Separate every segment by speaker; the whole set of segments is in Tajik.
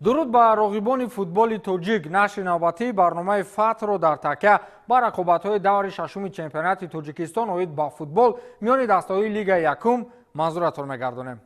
Speaker 1: дуруд ба роғибони футболи тоҷик. нашри навбатии барномаи фатҳро дар такя ба рақобатҳои даври шашуми чемпионати Тоҷикистон оид ба футбол миёни дастаҳои Лигаи Якум манзуратон мегардонем.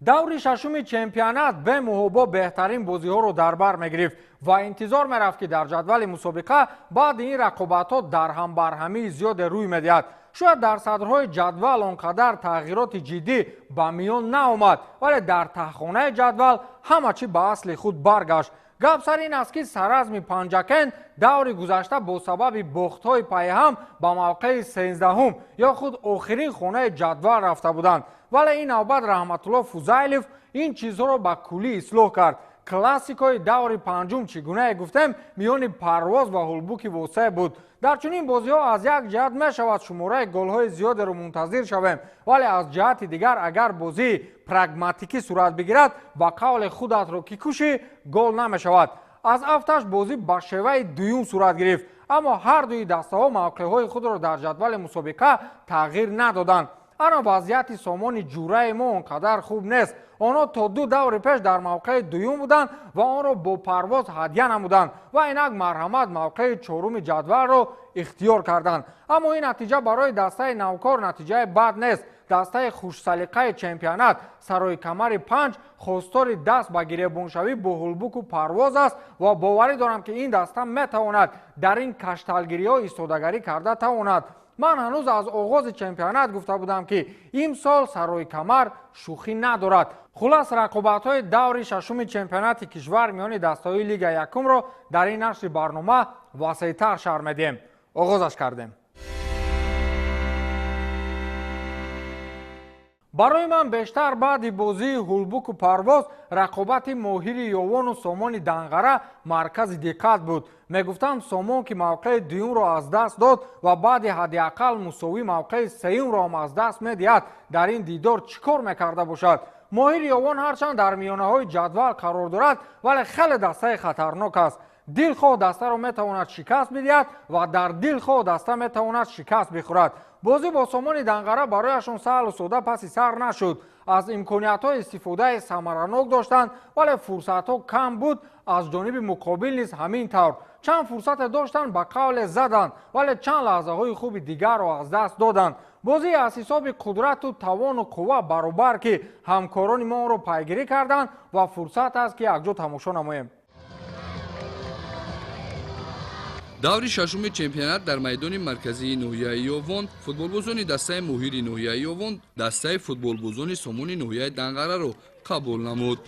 Speaker 1: даври шашуми чемпионат бе муҳобо беҳтарин бозиҳоро дар бар мегирифт ва интизор мерафт ки дар ҷадвали мусобиқа баъди ин рақобатҳо дарҳамбарҳамии зиёде рӯй медиҳад. шояд дар садрҳои ҷадвал он қадар тағйироти ҷиддӣ ба миён наомад, вале дар таҳхонаи ҷадвал ҳама чӣ ба асли худ баргашт. гап сар ин аст ки саразми панҷакен даври гузашта бо сабаби бохтҳои пайҳам ба мавқеи 13-ум ё худ охирин хонаи ҷадвал рафта буданд. вале ин навбат Раҳматулло Фузайлев ин чизҳоро ба куллӣ ислоҳ кард. классикои даври панҷум чӣ гунае гуфтем миёни Парвоз ва Ҳулбуки Восеъ буд. дар чунин бозиҳо аз як ҷиҳат мешавад шумораи голҳои зиёдеро мунтазир шавем, вале аз ҷиҳати дигар агар бозии прагматикӣ сурат бигирад ба қавли худатро ки кушӣ гол намешавад. аз афташ бозӣ ба шеваи дуюм сурат гирифт, аммо ҳардуи дастаҳо мавқеъҳои худро дар ҷадвали мусобиқа тағйир надоданд. ана вазъияти сомони ҷураи мо он қадар хуб нест. онҳо то 2 даври пеш дар мавқеи дуюм буданд ва онро бо Парвоз ҳадя намуданд ва инак марҳамат мавқеи 4-уми ҷадвалро ихтиёр карданд. аммо ин натиҷа барои дастаи навкор натиҷаи бад нест. дастаи хушсалиқаи чемпионат сарои камари 5 хостори даст ба гиребоншавӣ бо Ҳулбуку Парвоз аст ва боварӣ дорам ки ин даста метавонад дар ин кашталгириҳо истодагарӣ карда тавонад. ман ҳанӯз аз оғози чемпионат гуфта будам ки имсол сарои камар шӯхӣ надорад. хулас рақобатҳои даври шашуми чемпионати кишвар миёни дастаҳои Лигаи Якумро дар ин нашри барнома васеътар шарҳ медиҳем. оғозаш кардем. барои ман бештар баъди бозии Ҳулбуку Парвоз рақобати Моҳири Ёвону Сомони Данғара маркази диққат буд. мегуфтанд Сомон ки мавқеи дуюмро аз даст дод ва баъди ҳадиақал мусовӣ мавқеи сеюмро ҳам аз даст медиҳад, дар ин дидор чӣ кор мекарда бошад? Моҳири Ёвон ҳарчанд дар миёнаҳои ҷадвал қарор дорад, вале хеле дастаи хатарнок аст. дилхоҳ дастаро метавонад шикаст бидиҳад ва дар дилхоҳ даста метавонад шикаст бихӯрад. бозӣ бо Сомони Данғара барояшон саҳлу сода паси сар нашуд. аз имкониятҳо истифодаи самаранок доштанд, вале фурсатҳо кам буд. аз ҷониби муқобил низ ҳамин тавр. чанд фурсате доштанд ба қавле заданд, вале чанд лаҳзаҳои хуби дигарро аз даст доданд. бозӣ аз ҳисоби қудрату тавону қувва баробар ки ҳамкорони мо онро пайгирӣ карданд ва фурсат аст ки якҷо тамошо намоем.
Speaker 2: даври шашуми чемпионат дар майдони марказии ноҳияи Ёвон футболбозони дастаи Моҳири ноҳияи Ёвон дастаи футболбозони Сомони ноҳияи Данғараро қабул намуд.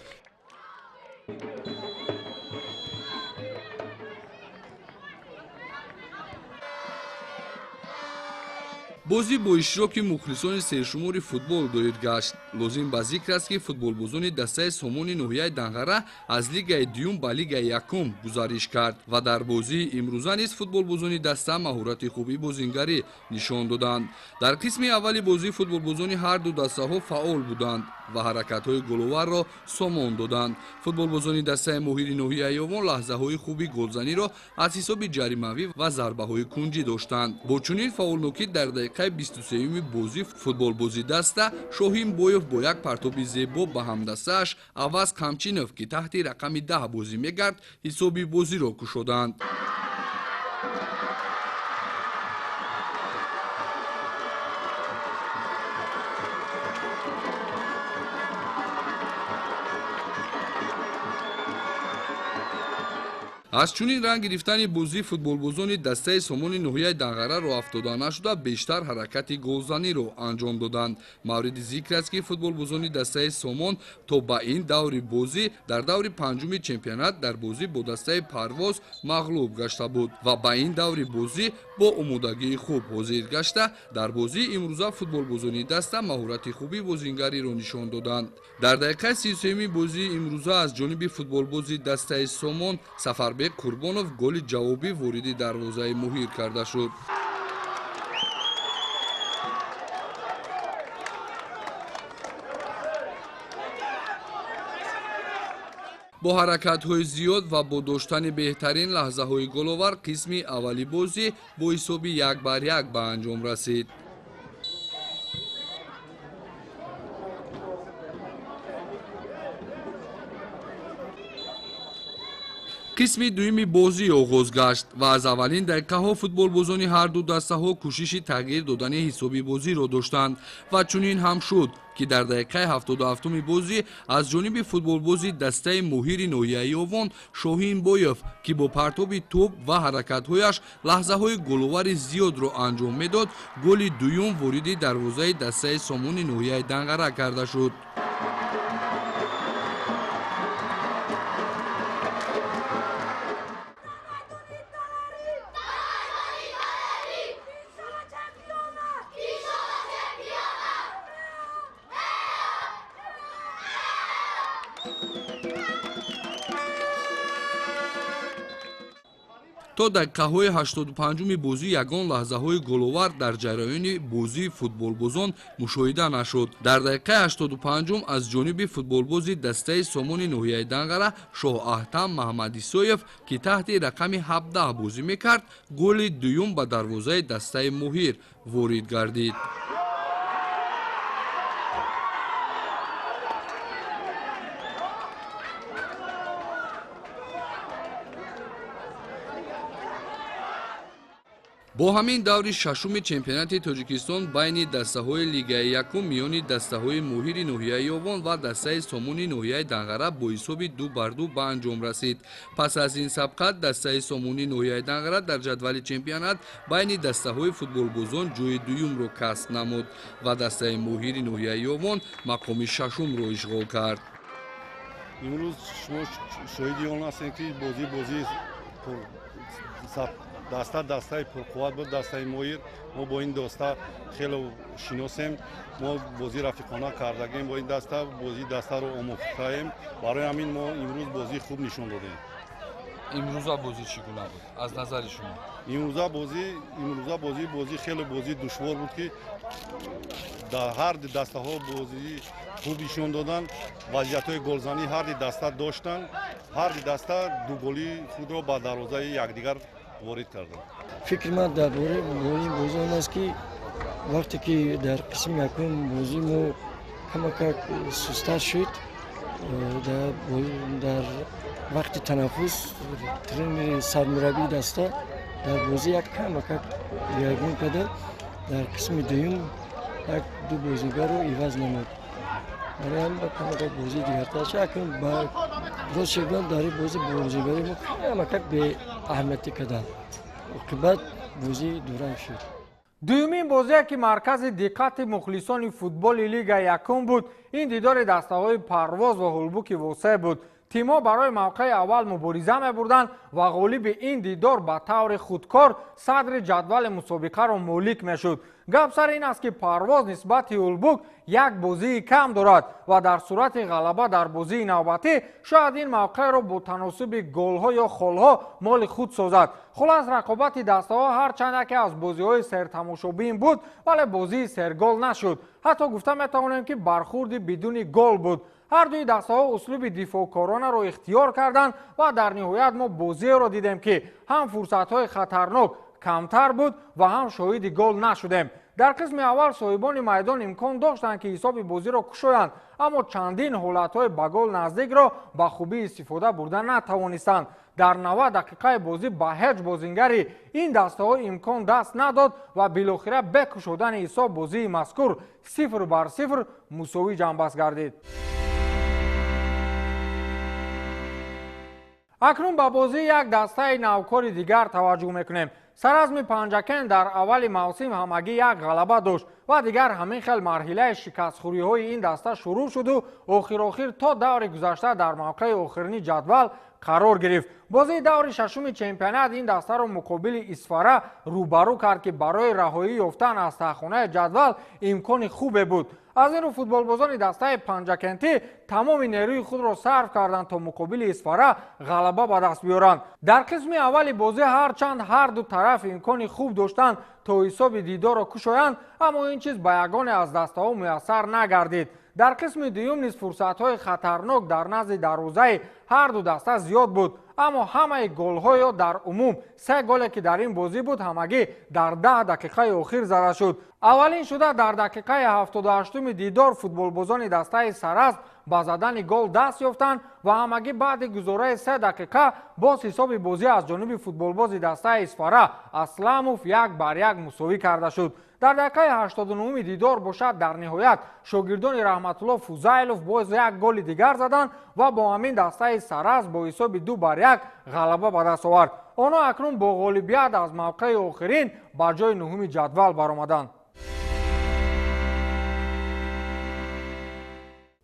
Speaker 2: бозӣ бо иштироки мухлисони сершумори футбол доир гашт. лозим ба зикр аст ки футболбозони дастаи Сомони ноҳияи Данғара аз Лигаи дуюм ба Лигаи Якум гузариш кард ва дар бозии имрӯза низ футболбозони даста маҳорати хуби бозингарӣ нишон доданд. дар қисми аввали бозӣ футболбозони ҳарду дастаҳо фаъол буданд ва ҳаракатҳои головарро сомон доданд. футболбозони дастаи Моҳири ноҳияи Ёвон лаҳзаҳои хуби голзаниро аз ҳисоби ҷаримавӣ ва зарбаҳои кунҷӣ доштанд. бо чунин фаъолнокӣ дар дақиқаи 23-юми бозӣ футболбози даста Шоҳин Боев бо як партоби зебо ба ҳамдастааш Аваз Қамчинов ки таҳти рақами 10 бозӣ мекард ҳисоби бозиро кушоданд. аз чунин ранг гирифтани бозии футболбозони дастаи Сомони ноҳияи Данғараро афтода нашуда бештар ҳаракати голзаниро анҷом доданд. мавриди зикр аст ки футболбозони дастаи Сомон то ба ин даври бозӣ дар даври панҷуми чемпионат дар бозӣ бо дастаи Парвоз мағлуб гашта буд ва ба ин даври бозӣ бо омодагии хуб ҳозир гашта дар бозии имрӯза футболбозони даста маҳорати хуби бозингариро нишон доданд. дар дақиқаи 33-юми бозии имрӯза аз ҷониби футболбози дастаи Сомон Сафарбек Қурбонов голи ҷавобӣ вориди дарвозаи Моҳир карда шуд. бо ҳаракатҳои зиёд ва бо доштани беҳтарин лаҳзаҳои головар қисми аввали бозӣ бо ҳисоби 1-1 ба анҷом расид. қисми дуюми бозӣ оғоз гашт ва аз аввалин дақиқаҳо футболбозони ҳарду дастаҳо кӯшиши тағйир додани ҳисоби бозиро доштанд ва чунин ҳам шуд ки дар дақиқаи 77-уми бозӣ аз ҷониби футболбози дастаи моҳири ноҳияи Овон Шоҳин Боев ки бо партоби тӯб ва ҳаракатҳояш лаҳзаҳои головари зиёдро анҷом медод, голи дуюм вориди дарвозаи дастаи Сомони ноҳияи Данғара карда шуд. то дақиқаҳои 85-уми бозӣ ягон лаҳзаҳои головар дар ҷараёни бозии футболбозон мушоҳида нашуд. Дар дақиқаи 85-ум аз ҷониби футболбози дастаи Сомони ноҳияи Данғара Шоҳ Аҳтам Маҳмадисоев ки таҳти рақами 17 бозӣ мекард, голи дуюм ба дарвозаи дастаи Моҳир ворид гардид. бо ҳамин даври шашуми чемпионати Тоҷикистон байни дастаҳои Лигаи Якум миёни дастаҳои Моҳири ноҳияи Овон ва дастаи Сомони ноҳияи Данғара бо ҳисоби 2-2 ба анҷом расид. Пас аз ин сабқат дастаи Сомони ноҳияи Данғара дар ҷадвали чемпионат байни дастаҳои футболбозон ҷойи дуюмро касб намуд ва дастаи Моҳири ноҳияи Овон мақоми шашумро ишғол кард.
Speaker 3: имрӯз шумо шоҳиди он ҳастем ки бозӣ дастаи пурқувват буд, дастаи Моҳир. мо бо ин даста хеле шиносем, мо бозӣ рафиқона кардагем, бо ин дастаро омӯхтаем. барои ҳамин мо имрӯз бозӣ хуб нишон додем.
Speaker 2: имрӯза бозӣ чӣ гуна буд аз назари шумо?
Speaker 3: имрӯза бозӣ хеле бозӣ душвор буд ки дар ҳар дастаҳо бозӣ хуб нишон доданд, вазъиятҳои голзанӣ ҳарди даста доштанд, ҳарди даста дуголи худро ба дарвозаи якдигар ворид карданд.
Speaker 4: фикри ман дар бораи бозӣ он аст ки вақте ки дар қисми якум бозӣ мо камакак сустар шуд, дар вақти танаффус тренери сармураббии даста дар бозӣ як камакак ягон карда, дар қисми дуюм ду бозигарро иваз намуд. барои ҳамин камакак бозӣ дигартар шуд. акнун ба рост шегӯям дар ин бозигари мо камакак беаҳамиятӣ карда, оқибат бозӣ дурам шуд.
Speaker 1: дуюмин бозие ки маркази диққати мухлисони футболи Лигаи Якум буд, ин дидори дастаҳои Парвоз ва Ҳулбуки Восеъ буд. тимҳо барои мавқеи аввал мубориза мебурданд ва ғолиби ин дидор ба таври худкор садри ҷадвали мусобиқаро молик мешуд. гап сар ин аст ки Парвоз нисбати Ҳулбук як бозии кам дорад ва дар сурати ғалаба дар бозии навбатӣ шояд ин мавқеъро бо таносуби голҳо ё холҳо моли худ созад. хулас рақобати дастаҳо ҳарчанд яке аз бозиҳои сертамошобин буд, вале бозии сергол нашуд. ҳатто гуфта метавонем ки бархурди бидуни гол буд. ҳар дуи дастаҳо услуби дифоъкоронаро ихтиёр карданд ва дар ниҳоят мо бозиеро дидем ки ҳам фурсатҳои хатарнок камтар буд ва ҳам шоҳиди гол нашудем. дар қисми аввал соҳибони майдон имкон доштанд ки ҳисоби бозиро кушоянд, аммо чандин ҳолатҳои ба гол наздикро ба хубӣ истифода бурда натавонистанд. дар 90 дақиқаи бозӣ ба ҳеҷ бозингари ин дастаҳо имкон даст надод ва билохира бе кушодани ҳисоб бозии мазкур 0-0 мусовӣ ҷанбаст гардид. акнун ба бозии як дастаи навкори дигар таваҷҷӯҳ мекунем. саразми Панҷакен дар аввали мавсим ҳамагӣ як ғалаба дошт ва дигар ҳамин хел марҳилаи шикастхӯриҳои ин даста шурӯъ шуду охир то даври гузашта дар мавқеи охирини ҷадвал қарор гирифт. бозии даври шашуми чемпионат ин дастаро муқобили Исфара рӯбарӯ кард ки барои раҳоӣ ёфтан аз таххонаи ҷадвал имкони хубе буд. аз ин рӯ футболбозони дастаи Панҷакентӣ тамоми нерӯи худро сарф карданд то муқобили Исфара ғалаба ба даст биёранд. дар қисми аввали бозӣ ҳарчанд ҳар ду тараф имкони хуб доштанд то ҳисоби дидорро кушоянд, аммо ин чиз ба ягоне аз дастаҳо муяссар нагардид. در قسم دوم نیز فرصت‌های خطرناک در نزد دروازه هر دو دسته زیاد بود، اما همه گل‌ها در عموم 3 گلی که در این بازی بود همگی در 10 دقیقه اخیر زده شد. اولین شده در دقیقه 78 دیدار فوتبالبازان دسته سراسب با زدن گل دست یافتند و همگی بعد گذاره 3 دقیقه باز حساب بازی از جانب فوتبالباز دسته اسفاره اسلاموف 1-1 مساوی کرده شد. در دقیقه 89 دیدار باشد در نهایت شاگردان رحمت الله فوزایلوف باز 1 گل دیگر زدند و با همین دسته سراسب با حساب 2-1 غلبه به دست آورد. آنها اکنون با غالبیت از موقع آخرین به جای نهم جدول برآمدند.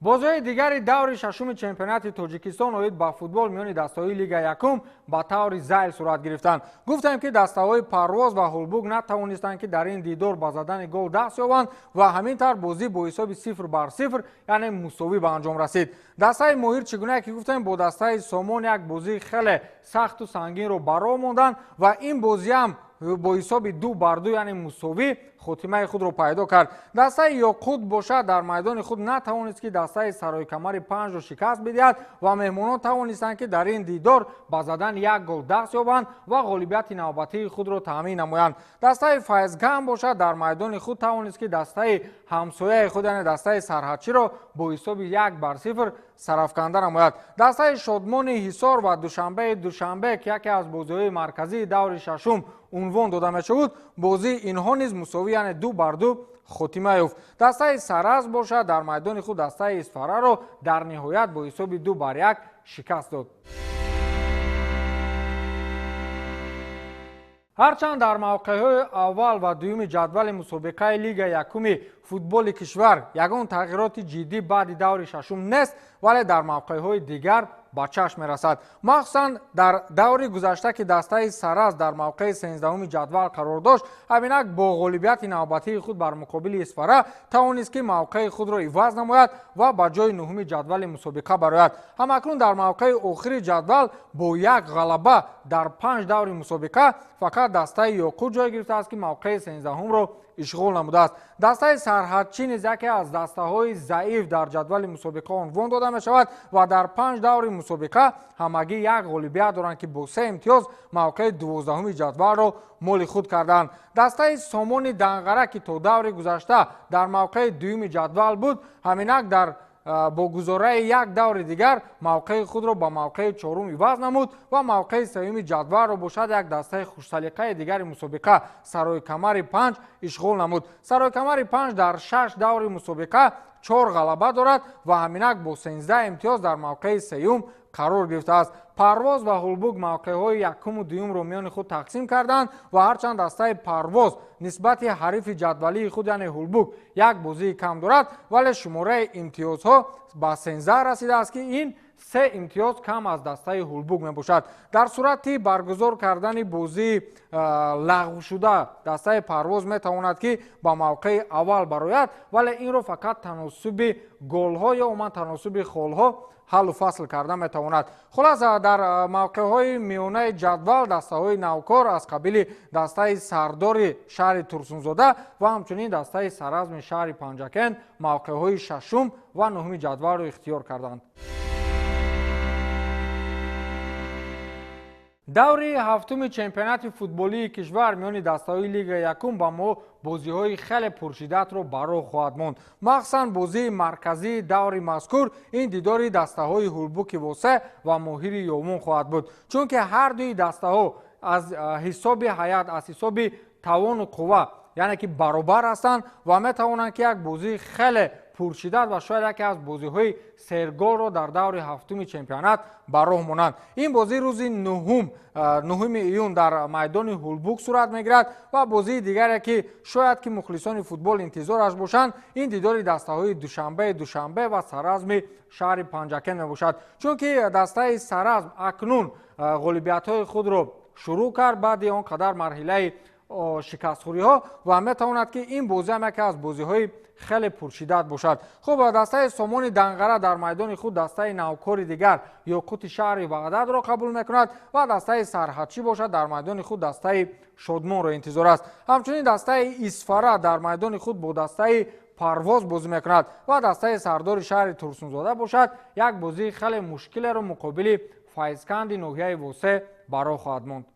Speaker 1: بازی دیگری دور ششم چمپیونات تاجیکستان اوید با فوتبال میان دسته‌های لیگ یکم با طور زایل صورت گرفتند. گفتیم که دسته‌های پرواز و هولبوگ نتوانستند که در این دیدار با زدن گل دست یابند و همینطور بازی با حساب 0-0 یعنی مساوی به انجام رسید. دسته ماهر چگونه که گفتیم با دسته سامان یک بازی خیلی سخت و سنگین رو برآوردند و این بازی هم با حساب 2-2 یعنی مساوی خاتمه خود را پیدا کرد. دسته یاقوت باشد در میدان خود نتوانست که دسته سرای کمر 5 را شکست بدهد و مهمانان توانستند که در این دیدار با زدن 1 گل دست یابند و غالبیت نوبتی خود را تامین نمایند. دسته فیضگم باشد در میدان خود توانست که دسته همسایه خود یعنی دسته سرحدچی را با حساب 1-0 سرافکنده نماید. دسته شادمان حصار و دوشنبه که یکی از بازی‌های مرکزی دور ششم عنوان داده می‌شود بازی اینها نیز مساوی یعنی 2-2 خاتمه یافت. دسته سراسب باشد در میدان خود دسته اسفاره را در نهایت با حساب 2-1 شکست داد. هرچند در موقع‌های اول و دوم جدول مسابقه لیگ یکم فوتبال کشور یگان تغییرات جدی بعد دور ششم نیست، ولی در موقع‌های دیگر به چشم می‌رسد. مخصوصاً در دور گذشته که دسته سراسب در موقع 13 جدول قرار داشت، همینک با غالبیت نوبتی خود بر مقابل اسفاره توانست که موقع خود را عوض نماید و به جای نهم جدول مسابقه برآید. همکنون در موقع آخر جدول با 1 غلبه در 5 دور مسابقه فقط دسته یاقوت جای گرفته است که موقع 13 را اشغال نموده است. دسته سرحدچی نیز یکی از دسته‌های ضعیف در جدول مسابقه عنوان داده می شود و در 5 دور مسابقه همگی 1 غالبیت دارند که با 3 امتیاز موقع 12 جدول را مال خود کردند. دسته سامان دنغره که تا دور گذشته در موقع دوم جدول بود، همینک در با گذاره 1 دور دیگر موقع خود را با موقع 4 عوض نمود و موقع 3 جدول را باشد یک دسته خوش سلیقه دیگر مسابقه سرای کمر 5 اشغال نمود. سرای کمر 5 در 6 دور مسابقه 4 غلبه دارد و همینک با 13 امتیاز در موقع 3 قرار گرفته است. پرواز و هولبوگ موقع‌های یکم و دوم را میان خود تقسیم کردند و هرچند دسته پرواز نسبت حریف جدولی خود یعنی هولبوگ 1 بازی کم دارد، ولی شماره امتیازها به 13 رسیده است که این 3 امتیاز کم از دسته هولبوگ می باشد. در صورت برگزار کردن بازی لغو شده دسته پرواز می تواند که با موقع اول برآید، ولی این را فقط تناسب گل‌ها یا عموما تناسب خال‌ها حل و فصل کرده می تواند. خلاصه در موقع‌های میانه جدول دسته‌های نوکار از قبیل دسته سردار شهر ترسونزاده و همچنین دسته سراسب شهر پنجکن موقع‌های ششم و نهم جدول را اختیار کردند. دور هفتم چمپیونات فوتبالی کشور میان دسته‌های لیگ یکم با ما بازی‌های خیلی پرشدت رو برای خواهد ماند. مخصوصاً بازی مرکزی دور مذکور این دیدار دسته‌های هولبوک واسه و ماهر یومون خواهد بود، چون که هر دوی دسته‌ها از حساب هیئت از حساب توان و قوه یعنی که برابر هستند و می توانند که یک بازی خیلی پرشدت و شاید یکی از بازی‌های سرگل را در دور هفتم چمپیونات براه مانند. این بازی روز نهم ایون در میدان هولبوک صورت میگیرد و بازی دیگری که شاید که مخلصان فوتبال انتظارش باشند این دیدار دسته‌های دوشنبه و سراسب شهر پنجکن میباشد، چون که دسته سراسب اکنون غالبیت‌های خود را شروع کرد بعد آن قدر مرحله شکستخوری ها و می تواند که این بازی هم یکی از بازی های خیلی پرشدت باشد. خب دسته سامان دنغره در میدان خود دسته نوکار دیگر یاقوت شهر بغداد را قبول میکند و دسته سرحدچی باشد در میدان خود دسته شادمان را انتظار است. همچنین دسته اسفاره در میدان خود با دسته парвоз бозӣ мекунад ва дастаи сардори шаҳри турсунзода бошад як бозии хеле мушкилеро муқобили файзканди ноҳияи восе баро хоҳад монд.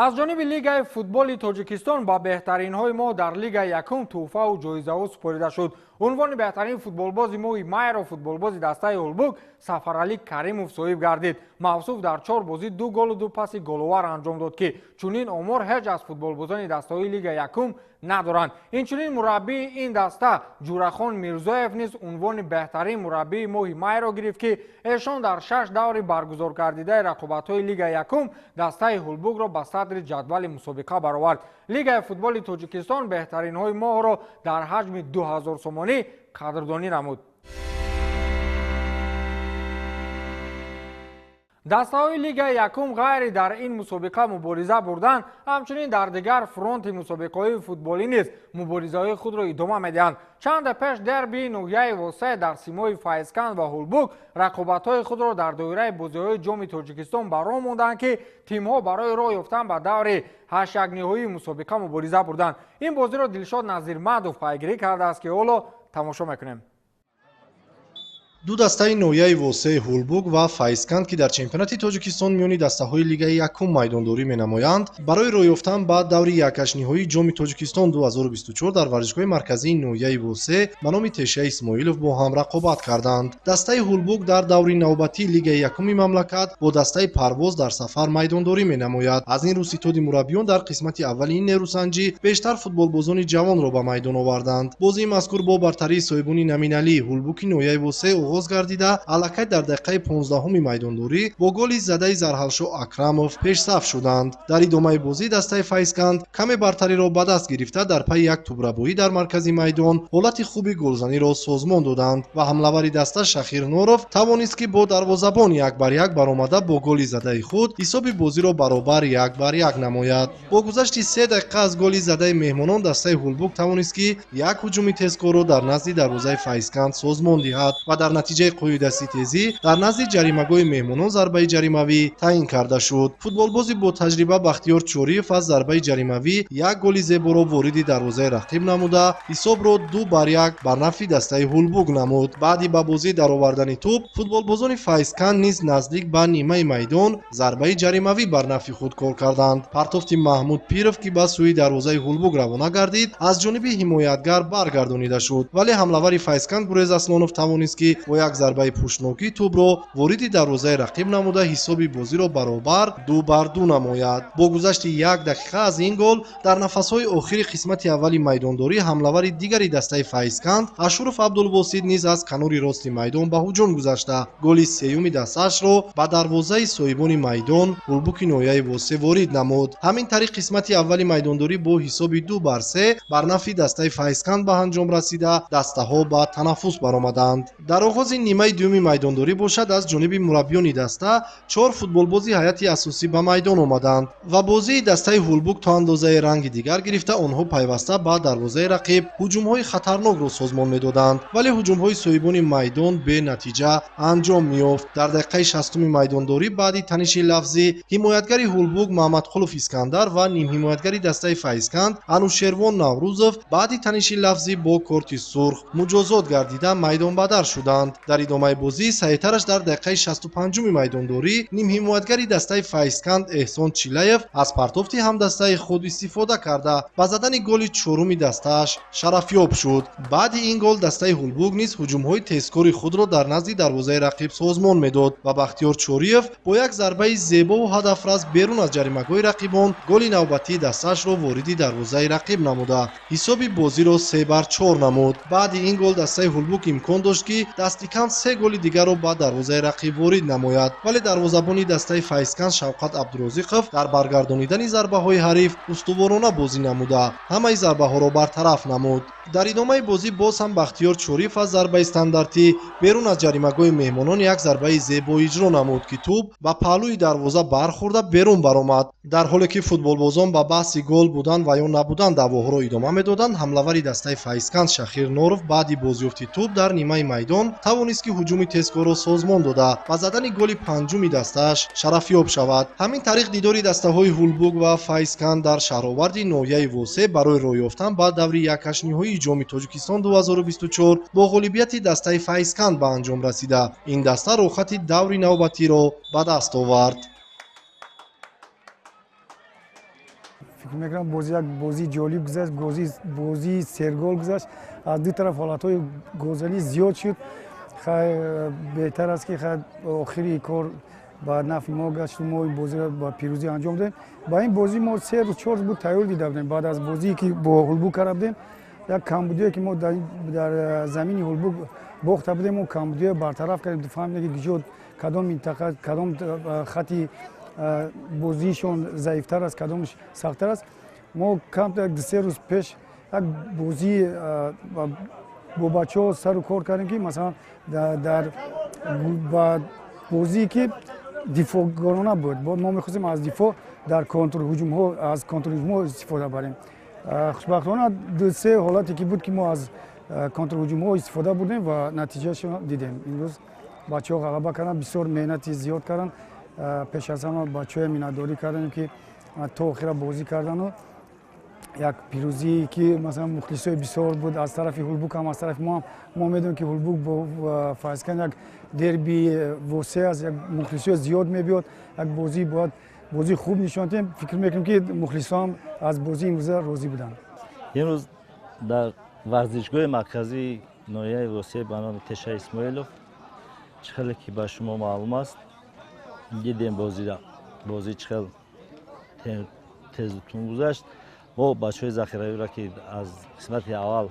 Speaker 1: аз ҷониби лигаи футболи тоҷикистон ба беҳтаринҳои моҳ дар лигаи якум тӯҳфаву ҷоизаҳо супорида шуд. унвони беҳтарин футболбози моҳи майро футболбози дастаи Улбук Сафаралӣ Каримов соҳиб гардид. Мавсуф дар 4 бозӣ 2 голу 2 паси головар анҷом дод ки чунин омор ҳеҷ аз футболбозони дастаҳои лигаи якум надоранд. инчунин мураббии ин даста Ҷурахон Мирзоев низ унвони беҳтарин мураббии моҳи майро гирифт ки эшон дар 6 даври баргузор гардидаи рақобатҳои лигаи якум дастаи Улбукро ба садри ҷадвали мусобиқа баровард. лигаи футболи Тоҷикистон беҳтаринҳои моҳро дар ҳаҷми 2000 сомонӣ қадрдонӣ намуд. дастаҳои лигаи якум ғайри дар ин мусобиқа мубориза бурдан, ҳамчунин дар дигар фронти мусобиқаҳои футболӣ низ муборизаҳои худро идома медиҳанд. чанде пеш дербии ноҳияи восе дар симои Файзканд ва Улбук рақобатҳои худро дар доираи бозиҳои ҷоми Тоҷикистон баро монданд ки тимҳо барои роҳ ёфтан ба даври 8-1-ниҳоии мусобиқа мубориза бурданд. ин бозиро Дилшод Назирмадов пайгирӣ кардааст ки ҳоло тамошо мекунем.
Speaker 5: ду дастаи ноҳияи восе Улбук ва Файзканд ки дар чемпионати Тоҷикистон миёни дастаҳои лигаи якум майдондорӣ менамоянд, барои роҳ ёфтан ба даври якачниҳои ҷоми Тоҷикистон 2024 дар варзишгоҳи марказии ноҳияи восе ба номи Тешия Исмоилов бо ҳам рақобат карданд. дастаи Улбук дар даври навбатии лигаи якуми мамлакат бо дастаи Парвоз дар сафар майдондорӣ менамояд. аз ин рӯ ситоди мураббиён дар қисмати аввали ин нерӯсанҷӣ бештар футболбозони ҷавонро ба майдон оварданд. бозии мазкур бо бартарии соҳибони наминалии Улбуки ноҳияи восе оғоз гардида, аллакай дар дақиқаи 15-уми майдондорӣ бо голи задаи Зарҳалшо Акрамов пешсаф шуданд. дар идомаи бозӣ дастаи Файзканд каме бартариро ба даст гирифта дар пайи як тӯбрабоӣ дар маркази майдон ҳолати хуби голзаниро созмон доданд ва ҳамлавари даста Шахир Норов тавонист ки бо дарвозабон 1-1 баромада бо голи задаи худ ҳисоби бозиро баробар 1-1 намояд. бо гузашти 3 дақиқа аз голи задаи меҳмонон дастаи Улбук тавонист ки як ҳуҷуми тезкорро дар назди дарвозаи Файзканд созмон диҳад ва дар натиҷаи қоидасти тезӣ дар назди ҷаримагоҳи меҳмонон зарбаи ҷаримавӣ таъин карда шуд. футболбози бо таҷриба Бахтиёр Чориев аз зарбаи ҷаримавӣ як голи зеборо вориди дарвозаи рақиб намуда ҳисобро 2-1 бар нафъи дастаи Улбук намуд. баъди ба бозӣ даровардани тӯб футболбозони Файзканд низ наздик ба нимаи майдон зарбаи ҷаримавӣ бар нафъи худ кор карданд. партофти Маҳмуд Пиров ки ба сӯи дарвозаи Улбук равона гардид аз ҷониби ҳимоятгар баргардонида шуд, вале ҳамлавари Файзканд Гурез Аслонов тавонист ки бо як зарбаи пӯшнокӣ тӯбро вориди дарвозаи рақиб намуда ҳисоби бозиро баробар 2-2 намояд. бо гузашти 1 дақиқа аз ин гол дар нафасҳои охири қисмати аввали майдондорӣ ҳамлавари дигари дастаи Файзканд Ашуров Абдулвосид низ аз канори рости майдон ба ҳуҷум гузашта голи сеюми дастаашро ба дарвозаи соҳибони майдон Улбуки ноҳияи восе ворид намуд. ҳамин тариқ қисмати аввали майдондорӣ бо ҳисоби 2-3 бар нафъи дастаи Файзканд ба анҷом расида дастаҳо ба танаффус баромаданд. дар оғози нимаи дуюми майдондорӣ бошад аз ҷониби мураббиёни даста 4 футболбози ҳайати асосӣ ба майдон омаданд ва бозии дастаи Улбук то андозае ранги дигар гирифта онҳо пайваста ба дарвозаи рақиб ҳуҷумҳои хатарнокро созмон медоданд, вале ҳуҷумҳои соҳибони майдон бенатиҷа анҷом меёфт. дар дақиқаи 60-уми майдондорӣ баъди таниши лафзӣ ҳимоятгари Улбук Маҳмадқулов Искандар ва нимҳимоятгари дастаи Файзканд Анушервон Наврӯзов баъди таниши лафзӣ бо корти сурх муҷозот гардида майдонбадар шуданд. дар идомаи бозӣ саҳитараш дар дақиқаи 65-уми майдондорӣ нимҳимоятгари дастаи Файзканд Эҳсон Чилаев аз партофти ҳамдастаи худ истифода карда ба задани голи чоруми дастааш шарафёб шуд. баъди ин гол дастаи Улбук низ ҳуҷумҳои тезкори худро дар назди дарвозаи рақиб созмон медод ва Бахтиёр Чориев бо як зарбаи зебову ҳадафрас берун аз ҷаримагоҳи рақибон голи навбатии дастаашро вориди дарвозаи рақиб намуда ҳисоби бозиро 3-4 намуд. баъди ин гол дастаи Улбук имкон дошт ки дасти кам 3 голи дигарро ба дарвозаи рақиб ворид намояд, вале дарвозабони дастаи Файзканд Шавқат Абдурозиқов дар баргардонидани зарбаҳои ҳариф устуворона бозӣ намуда ҳамаи зарбаҳоро бартараф намуд. дар идомаи бозӣ боз ҳам Бахтиёр Чориев аз зарбаи стандартӣ берун аз ҷаримагоҳи меҳмонон як зарбаи зебо иҷро намуд ки тӯб ба паҳлӯи дарвоза бархӯрда берун баромад. дар ҳоле ки футболбозон ба баҳси гол будан ва ё набудан даъвоҳоро идома медоданд, ҳамлавари дастаи Файзканд Шахир Норов баъди бозёфти тӯб дар нимаи майдон тавонист ки ҳуҷуми тезкорро созмон дода ва задани голи панҷуми дастааш шарафёб шавад. ҳамин тариқ дидори дастаҳои Ҳулбуг ва Файзкан дар шаҳроварди ноҳияи Восе барои роҳ ёфтан ба даври яккашниҳоии ҷоми Тоҷикистон 2024 бо ғолибияти дастаи Файзкан ба анҷом расида, ин даста рохати даври навбатиро ба даст овард.
Speaker 6: فکر میکنم بازی یک بازی جالب گذشت، بازی سرگل گذشت. از دو طرف حالتهای گلزنی زیاد شد. خیلی بهتر است که خیلی آخری کار با نفع ما گشت و ما این بازی را با پیروزی انجام دادیم. با این بازی ما 3 روز 4 روز بود تیار دیده بودیم. بعد از بازی که با هولبوگ کرده بودیم، یک کمبودی که ما در زمین هولبوگ باخته بودیم و کمبودی برطرف کردیم. فهمیدیم که دیگه کدام منطقه کدام خطی بازیشون ضعیفتر است، کدامش سخت‌تر است. ما کم تا 3 روز پیش یک بازی با بچه‌ها سر و کار کردیم که مثلا در بازی که دفاعگرانه بود، ما می‌خواستیم از دفاع در کنترل هجوم‌ها از کنترل هجوم‌ها استفاده بریم. خوشبختانه 2-3 حالتی که بود که ما از کنترل هجوم‌ها استفاده بودیم و نتیجه‌اش دیدیم. امروز بچه‌ها غلبه کردن، بسیار مهنت زیاد کردن. پیش از همه بچه‌ها میناداری کردن که تا آخر بازی کردن و یک پیروزی که مثلا مخلصای بسیار بود از طرف هولبوگ هم از طرف ما میدونیم که هولبوگ با فایزکن یک دربی واسه از یک مخلصای زیاد میبیاد. یک بازی باید بازی خوب نشون دهیم. فکر میکنیم که مخلصا هم از بازی امروز راضی بودن.
Speaker 7: امروز در ورزشگاه مرکزی ناحیه واسه به نام تشه اسماعیلوف چخیلی که به شما معلوم است دیدیم بازی چخیل تیزتون گذشت. ما بچه‌های ذخیره‌ای را که از قسمت اول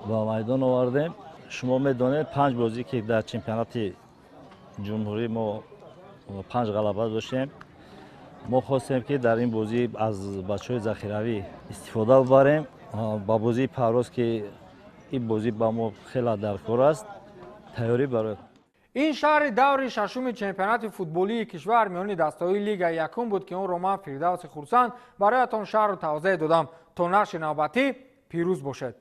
Speaker 7: با میدان آوردیم. شما میدونید 5 بازی که در چمپیونات جمهوری ما 5 غلبه داشتیم. ما خواستیم که در این بازی از بچه‌های ذخیره‌ای استفاده ببریم. با بازی پرواز که این بازی با ما خیلی درکار است. تیاری برای
Speaker 1: این شهر دور ششم چمپیونات فوتبالی کشور میانی دسته‌های لیگ یکم بود که اون رو من فردوس خرسند برایتان شهر رو توضیح دادم. تا نشر نوبتی پیروز باشد.